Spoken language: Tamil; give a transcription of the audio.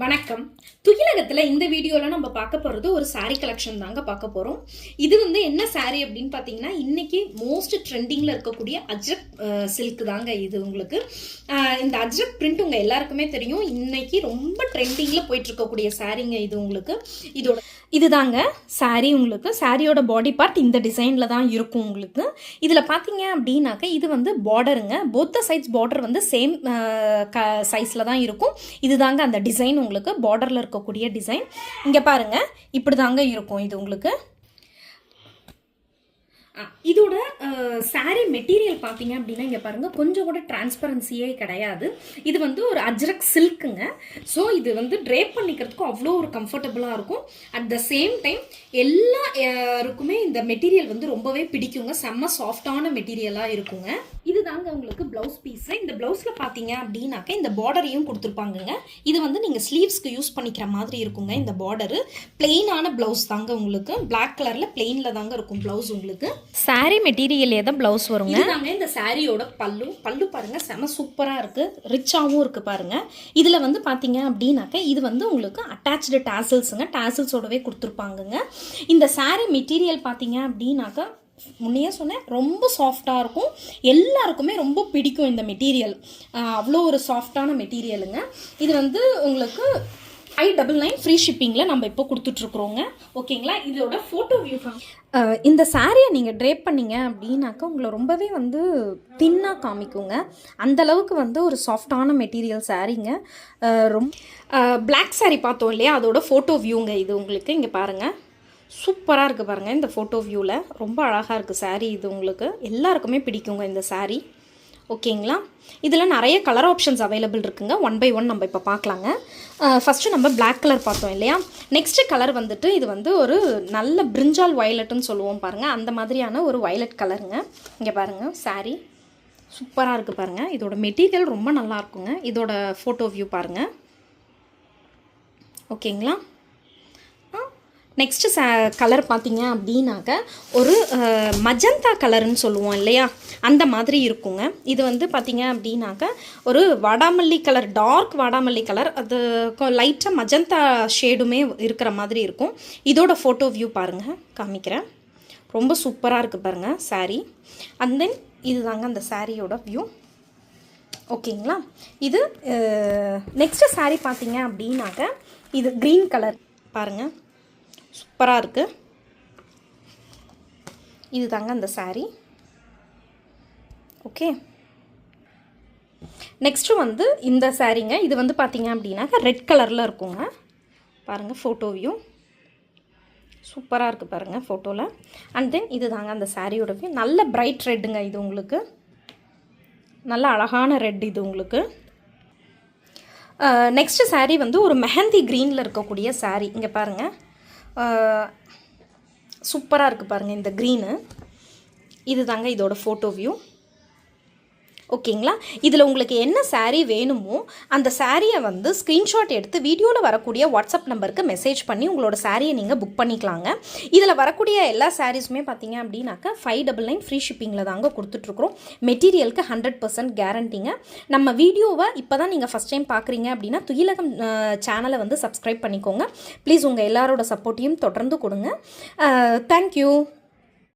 வணக்கம். துகிலகத்தில் இந்த வீடியோவில் நம்ம பார்க்க போகிறது ஒரு சாரீ கலெக்ஷன் தாங்க பார்க்க போகிறோம். இது என்ன சாரீ அப்படின்னு பார்த்தீங்கன்னா, இன்னைக்கு மோஸ்ட் ட்ரெண்டிங்கில் இருக்கக்கூடிய அஜ்ரக் சில்க் தாங்க. இது உங்களுக்கு இந்த அஜ்ரக் பிரிண்ட் உங்கள் எல்லாருக்குமே தெரியும். இன்னைக்கு ரொம்ப ட்ரெண்டிங்கில் போயிட்டு இருக்கக்கூடிய சாரீங்க இது உங்களுக்கு. இதுதாங்க சாரீ. உங்களுக்கு சாரியோட பாடி பார்ட் இந்த டிசைனில் தான் இருக்கும் உங்களுக்கு. இதில் பார்த்தீங்க அப்படின்னாக்க இது பார்டருங்க. போத் சைட்ஸ் பார்டர் சேம் சைஸில் தான் இருக்கும். இதுதாங்க அந்த டிசைன். உங்களுக்கு பார்டரில் இருக்கக்கூடிய டிசைன் இங்கே பாருங்கள், இப்படி தாங்க இருக்கும் இது உங்களுக்கு. இதோட சாரீ மெட்டீரியல் பார்த்தீங்க அப்படின்னா இங்கே பாருங்கள், கொஞ்சம் கூட டிரான்ஸ்பரன்சியே கிடையாது. இது ஒரு அஜ்ரக் சில்க்குங்க. ஸோ இது ட்ரேப் பண்ணிக்கிறதுக்கும் அவ்வளோ ஒரு கம்ஃபர்டபுளாக இருக்கும். அட் த சேம் டைம் எல்லாருக்குமே இந்த மெட்டீரியல் ரொம்பவே பிடிக்குங்க. செம்ம சாஃப்டான மெட்டீரியலாக இருக்குங்க. இது தாங்க உங்களுக்கு ப்ளவுஸ் பீஸு. இந்த ப்ளவுஸில் பார்த்தீங்க அப்படின்னாக்க இந்த பார்டரையும் கொடுத்துருப்பாங்கங்க. இது நீங்கள் ஸ்லீவ்ஸ்க்கு யூஸ் பண்ணிக்கிற மாதிரி இருக்குங்க. இந்த பார்டரு பிளெயினான ப்ளவுஸ் தாங்க உங்களுக்கு. பிளாக் கலரில் பிளெயினில் தாங்க இருக்கும் ப்ளவுஸ் உங்களுக்கு. சாரீ மெட்டீரியல் தான் ப்ளவுஸ் வருங்க. இதுதாங்க இந்த சாரியோட பல்லு பாருங்க, செம சூப்பராக இருக்கு, ரிச்சாகவும் இருக்கு பாருங்க. இதில் பார்த்தீங்க அப்படின்னாக்க இது உங்களுக்கு அட்டாச்சு டாசல்ஸுங்க. டாசல்ஸோடவே கொடுத்துருப்பாங்கங்க. இந்த சாரீ மெட்டீரியல் பார்த்தீங்க அப்படின்னாக்க முன்னையே சொன்னேன், ரொம்ப சாஃப்டாக இருக்கும். எல்லாருக்குமே ரொம்ப பிடிக்கும் இந்த மெட்டீரியல். அவ்வளோ ஒரு சாஃப்டான மெட்டீரியலுங்க. இது உங்களுக்கு 599 ஃப்ரீ ஷிப்பிங்கில் நம்ம இப்போ கொடுத்துட்ருக்குறோங்க. ஓகேங்களா? இதோட ஃபோட்டோ வியூ இந்த சாரியை நீங்கள் ட்ரேப் பண்ணிங்க அப்படின்னாக்கா உங்களை ரொம்பவே தின்னாக காமிக்குங்க. அந்தளவுக்கு ஒரு சாஃப்டான மெட்டீரியல் சாரீங்க. ரொம்ப பிளாக் சாரீ பார்த்தோம் இல்லையா, அதோட ஃபோட்டோ வியூங்க இது உங்களுக்கு. இங்கே பாருங்கள், சூப்பராக இருக்குது பாருங்கள். இந்த ஃபோட்டோ வியூவில் ரொம்ப அழகாக இருக்குது சாரீ. இது உங்களுக்கு எல்லாருக்குமே பிடிக்குங்க இந்த சாரீ. ஓகேங்களா? இதில் நிறைய கலர் ஆப்ஷன்ஸ் அவைலபிள் இருக்குங்க. 1 by 1 நம்ம இப்போ பார்க்கலாங்க. ஃபஸ்ட்டு நம்ம பிளாக் கலர் பார்த்தோம் இல்லையா. நெக்ஸ்ட்டு கலர் இது ஒரு நல்ல பிரிஞ்சால் வயலட்டுன்னு சொல்லுவோம் பாருங்கள். அந்த மாதிரியான ஒரு வயலட் கலருங்க. இங்கே பாருங்கள், சாரீ சூப்பராக இருக்குது பாருங்கள். இதோட மெட்டீரியல் ரொம்ப நல்லா இருக்குங்க. இதோட ஃபோட்டோ வியூ பாருங்கள். ஓகேங்களா? நெக்ஸ்ட்டு கலர் பார்த்தீங்க அப்படின்னாக்க ஒரு மஜந்தா கலருன்னு சொல்லுவோம் இல்லையா, அந்த மாதிரி இருக்குங்க. இது பார்த்தீங்க அப்படின்னாக்க ஒரு வாடாமல்லி கலர், டார்க் வாடாமல்லி கலர், அது லைட்டாக மஜந்தா ஷேடுமே இருக்கிற மாதிரி இருக்கும். இதோட ஃபோட்டோ வியூ பாருங்கள், காமிக்கிறேன். ரொம்ப சூப்பராக இருக்குது பாருங்கள் சாரீ. அண்ட் தென் இது தாங்க அந்த சாரியோட வியூ. ஓகேங்களா? இது நெக்ஸ்ட்டு சாரீ பார்த்தீங்க அப்படின்னாக்க இது க்ரீன் கலர் பாருங்கள், சூப்பராக இருக்குது. இது தாங்க அந்த சாரீ. ஓகே, நெக்ஸ்ட்டு இந்த சாரீங்க. இது பார்த்தீங்க அப்படின்னாக்கா ரெட் கலரில் இருக்குங்க. பாருங்கள் ஃபோட்டோ வியூ சூப்பராக இருக்குது பாருங்கள் ஃபோட்டோவில். அண்ட் தென் இது தாங்க அந்த சாரியோட வியூ. நல்ல பிரைட் ரெட்டுங்க இது உங்களுக்கு. நல்ல அழகான ரெட் இது உங்களுக்கு. நெக்ஸ்ட்டு சாரீ ஒரு மெஹந்தி க்ரீனில் இருக்கக்கூடிய சாரீ. இங்கே பாருங்கள், சூப்பராக இருக்குது பாருங்கள் இந்த க்ரீனு. இது தாங்க இதோட ஃபோட்டோ வியூ. ஓகேங்களா? இதில் உங்களுக்கு என்ன சாரீ வேணுமோ அந்த சாரியை ஸ்க்ரீன்ஷாட் எடுத்து வீடியோவில் வரக்கூடிய வாட்ஸ்அப் நம்பருக்கு மெசேஜ் பண்ணி உங்களோட சாரியை நீங்கள் புக் பண்ணிக்கலாங்க. இதில் வரக்கூடிய எல்லா சாரீஸுமே பார்த்தீங்க அப்படின்னாக்கா 599 ஃப்ரீ ஷிப்பிங்கில் தாங்க கொடுத்துட்ருக்குறோம். மெட்டீரியலுக்கு 100% கேரண்டிங்க. நம்ம வீடியோவை இப்போ தான் நீங்கள் ஃபஸ்ட் டைம் பார்க்குறீங்க அப்படின்னா துகிலகம் சேனலை சப்ஸ்கிரைப் பண்ணிக்கோங்க ப்ளீஸ். உங்கள் எல்லாரோட சப்போர்ட்டையும் தொடர்ந்து கொடுங்க. தேங்க்யூ.